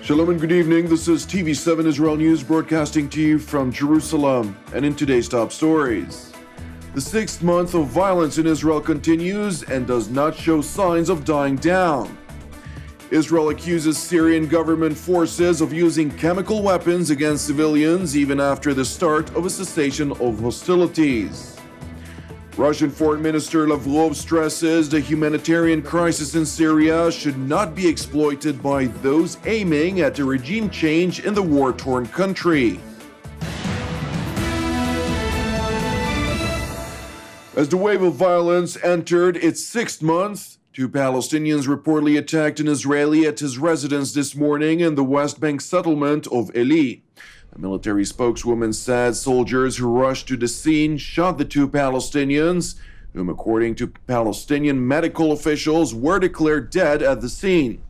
Shalom and good evening. This is TV7 Israel News broadcasting to you from Jerusalem. And in today's top stories, the 6th month of violence in Israel continues and does not show signs of dying down. Israel accuses Syrian government forces of using chemical weapons against civilians even after the start of a cessation of hostilities. Russian Foreign Minister Lavrov stresses the humanitarian crisis in Syria should not be exploited by those aiming at a regime change in the war-torn country. As the wave of violence entered its 6th month, 2 Palestinians reportedly attacked an Israeli at his residence this morning in the West Bank settlement of Eli. A military spokeswoman said soldiers who rushed to the scene shot the 2 Palestinians, whom, according to Palestinian medical officials, were declared dead at the scene.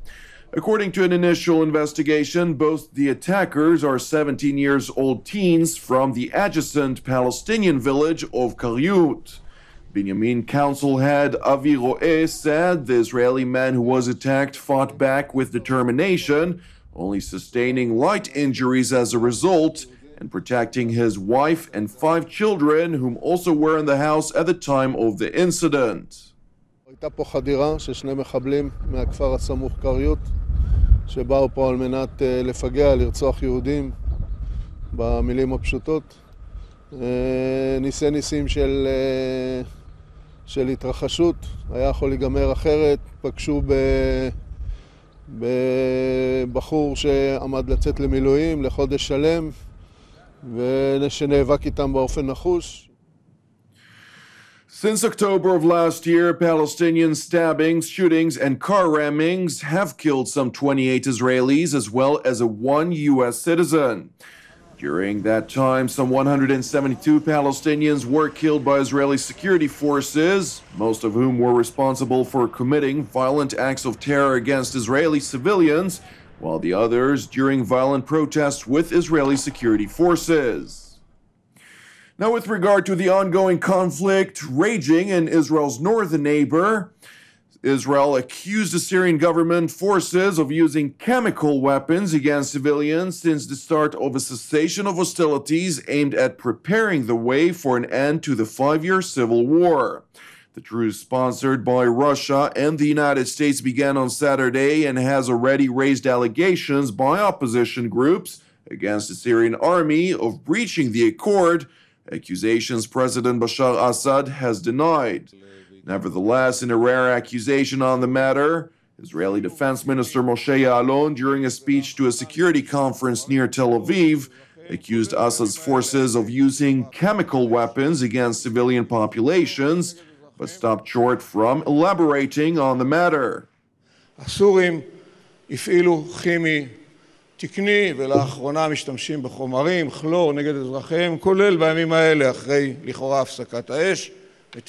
According to an initial investigation, both the attackers are 17-year-old teens from the adjacent Palestinian village of Karyut. Binyamin Council head Avi Roeh said the Israeli man who was attacked fought back with determination, only sustaining light injuries as a result, and protecting his wife and 5 children, whom also were in the house at the time of the incident. הייתה פה חדירה של 2 מחבלים מהכפר הסמוך קריות, שבאו פה על מנת לפגע, לרצוח יהודים, במילים הפשוטות. ניסים של התרחשות, היה יכול להיגמר אחרת, פגשו בבחור שעמד לצאת למילואים לחודש שלם ושנאבק איתם באופן נחוש. Since October of last year, Palestinian stabbings, shootings, and car rammings have killed some 28 Israelis as well as a 1 U.S. citizen. During that time, some 172 Palestinians were killed by Israeli security forces, most of whom were responsible for committing violent acts of terror against Israeli civilians, while the others during violent protests with Israeli security forces. Now, with regard to the ongoing conflict raging in Israel's northern neighbor, Israel accused the Syrian government forces of using chemical weapons against civilians since the start of a cessation of hostilities aimed at preparing the way for an end to the 5-year civil war. The truce, sponsored by Russia and the United States, began on Saturday and has already raised allegations by opposition groups against the Syrian army of breaching the accord, accusations President Bashar Assad has denied. Nevertheless, in a rare accusation on the matter, Israeli Defense Minister Moshe Ya'alon, during a speech to a security conference near Tel Aviv, accused Assad's forces of using chemical weapons against civilian populations, but stopped short from elaborating on the matter. הסורים הפעילו כימי תקני ולאחרונה משתמשים בחומרים, כלור נגד אזרחיהם, כולל בימים האלה אחרי לכאורה הפסקת האש. A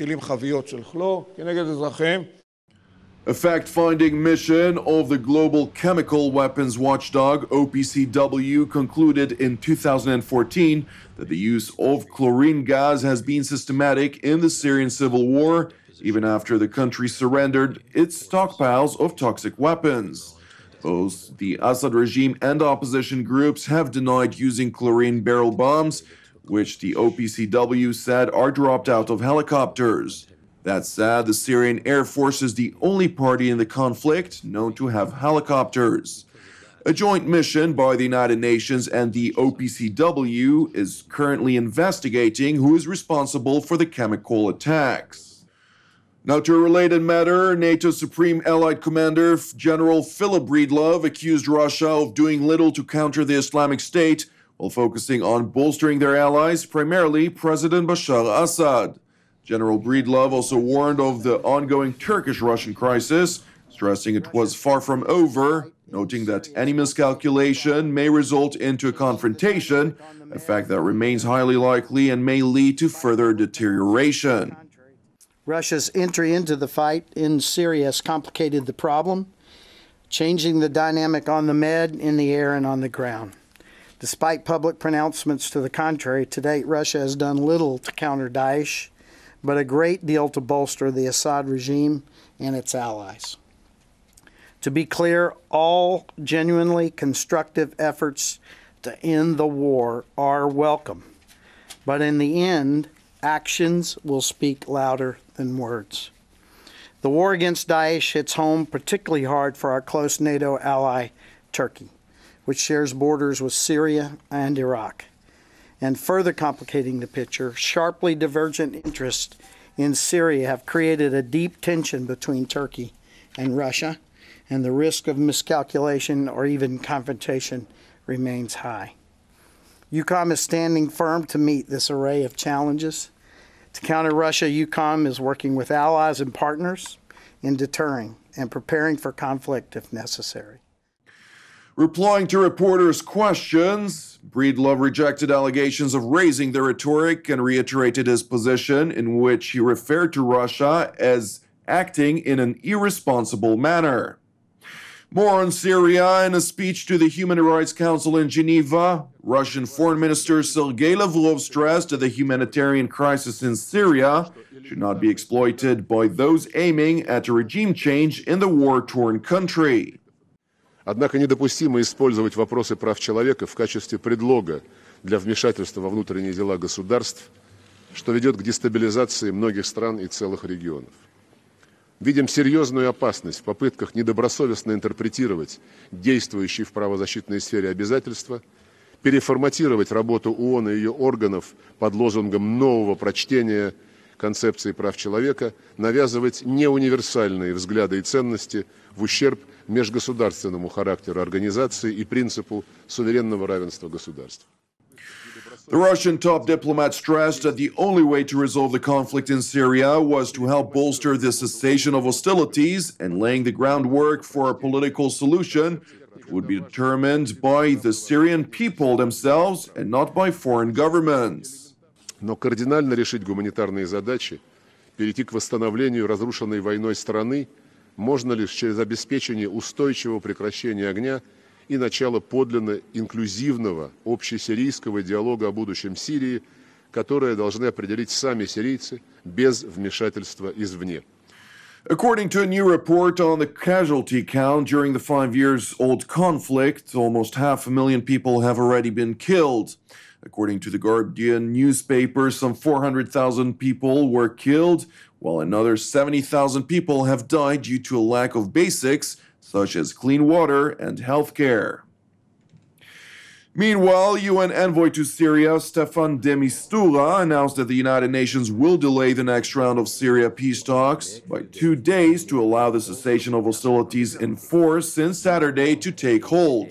fact-finding mission of the Global Chemical Weapons Watchdog, OPCW, concluded in 2014 that the use of chlorine gas has been systematic in the Syrian civil war, even after the country surrendered its stockpiles of toxic weapons. Both the Assad regime and opposition groups have denied using chlorine barrel bombs, which the OPCW said are dropped out of helicopters. That said, the Syrian Air Force is the only party in the conflict known to have helicopters. A joint mission by the United Nations and the OPCW is currently investigating who is responsible for the chemical attacks. Now to a related matter, NATO Supreme Allied Commander General Philip Breedlove accused Russia of doing little to counter the Islamic State, while focusing on bolstering their allies, primarily President Bashar Assad. General Breedlove also warned of the ongoing Turkish-Russian crisis, stressing it was far from over, noting that any miscalculation may result into a confrontation, a fact that remains highly likely and may lead to further deterioration. Russia's entry into the fight in Syria has complicated the problem, changing the dynamic on the Med, in the air, and on the ground. Despite public pronouncements to the contrary, to date Russia has done little to counter Daesh, but a great deal to bolster the Assad regime and its allies. To be clear, all genuinely constructive efforts to end the war are welcome. But in the end, actions will speak louder than words. The war against Daesh hits home particularly hard for our close NATO ally, Turkey, which shares borders with Syria and Iraq. And further complicating the picture, sharply divergent interests in Syria have created a deep tension between Turkey and Russia, and the risk of miscalculation or even confrontation remains high. EUCOM is standing firm to meet this array of challenges. To counter Russia, EUCOM is working with allies and partners in deterring and preparing for conflict if necessary. Replying to reporters' questions, Breedlove rejected allegations of raising the rhetoric and reiterated his position, in which he referred to Russia as acting in an irresponsible manner. More on Syria. In a speech to the Human Rights Council in Geneva, Russian Foreign Minister Sergei Lavrov stressed that the humanitarian crisis in Syria should not be exploited by those aiming at a regime change in the war-torn country. Однако недопустимо использовать вопросы прав человека в качестве предлога для вмешательства во внутренние дела государств, что ведет к дестабилизации многих стран и целых регионов. Видим серьезную опасность в попытках недобросовестно интерпретировать действующие в правозащитной сфере обязательства, переформатировать работу ООН и ее органов под лозунгом нового прочтения концепции прав человека, навязывать неуниверсальные взгляды и ценности в ущерб межгосударственному характеру организации и принципу суверенного равенства государств. The Russian top diplomat stressed that the only way to resolve the conflict in Syria was to help bolster the cessation of hostilities and laying the groundwork for a political solution that would be determined by the Syrian people themselves and not by foreign governments. Но кардинально решить гуманитарные задачи, перейти к восстановлению разрушенной войной страны можно лишь через обеспечение устойчивого прекращения огня и начало подлинно инклюзивного общесирийского диалога о будущем Сирии, которое должны определить сами сирийцы без вмешательства извне. According to a new report on the casualty count during the 5-year-old conflict, almost 500,000 people have already been killed. According to the Guardian newspaper, some 400,000 people were killed, while another 70,000 people have died due to a lack of basics such as clean water and health care. Meanwhile, UN envoy to Syria, Staffan de Mistura, announced that the United Nations will delay the next round of Syria peace talks by 2 days to allow the cessation of hostilities in force since Saturday to take hold.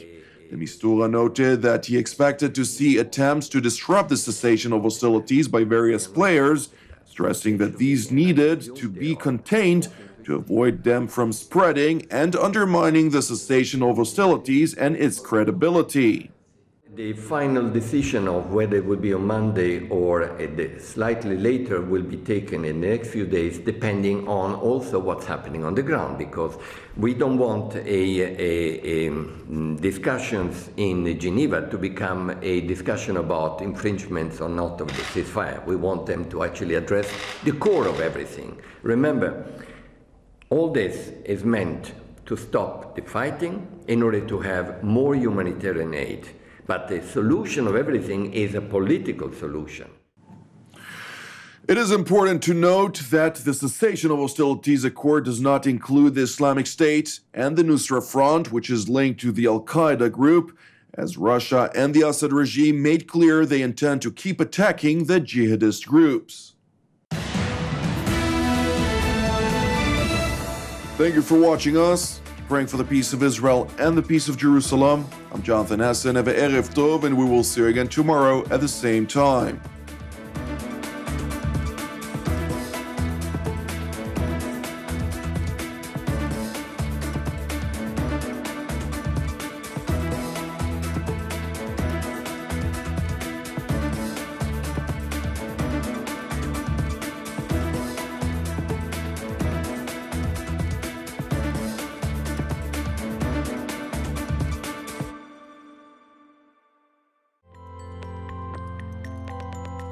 De Mistura noted that he expected to see attempts to disrupt the cessation of hostilities by various players, stressing that these needed to be contained to avoid them from spreading and undermining the cessation of hostilities and its credibility. The final decision of whether it will be on Monday or slightly later will be taken in the next few days, depending on also what's happening on the ground, because we don't want discussions in Geneva to become a discussion about infringements or not of the ceasefire. We want them to actually address the core of everything. Remember, all this is meant to stop the fighting in order to have more humanitarian aid. But the solution of everything is a political solution. It is important to note that the cessation of hostilities accord does not include the Islamic State and the Nusra Front, which is linked to the Al-Qaeda group, as Russia and the Assad regime made clear they intend to keep attacking the jihadist groups. Thank you for watching us. Praying for the peace of Israel and the peace of Jerusalem. I'm Jonathan Hessen. Have a Erev Tov, and we will see you again tomorrow at the same time.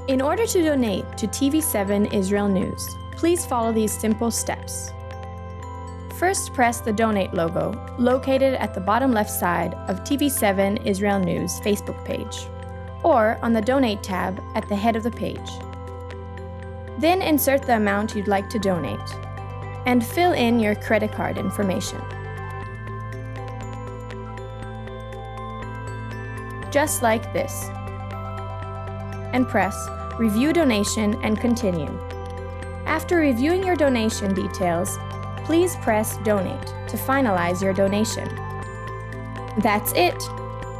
In order to donate to TV7 Israel News, please follow these simple steps. First, press the Donate logo, located at the bottom left side of TV7 Israel News Facebook page, or on the Donate tab at the head of the page. Then insert the amount you'd like to donate, and fill in your credit card information. Just like this. And press Review Donation and continue. After reviewing your donation details, please press Donate to finalize your donation. That's it!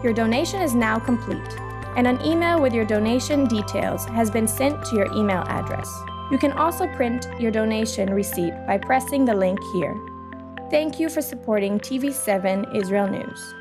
Your donation is now complete, and an email with your donation details has been sent to your email address. You can also print your donation receipt by pressing the link here. Thank you for supporting TV7 Israel News.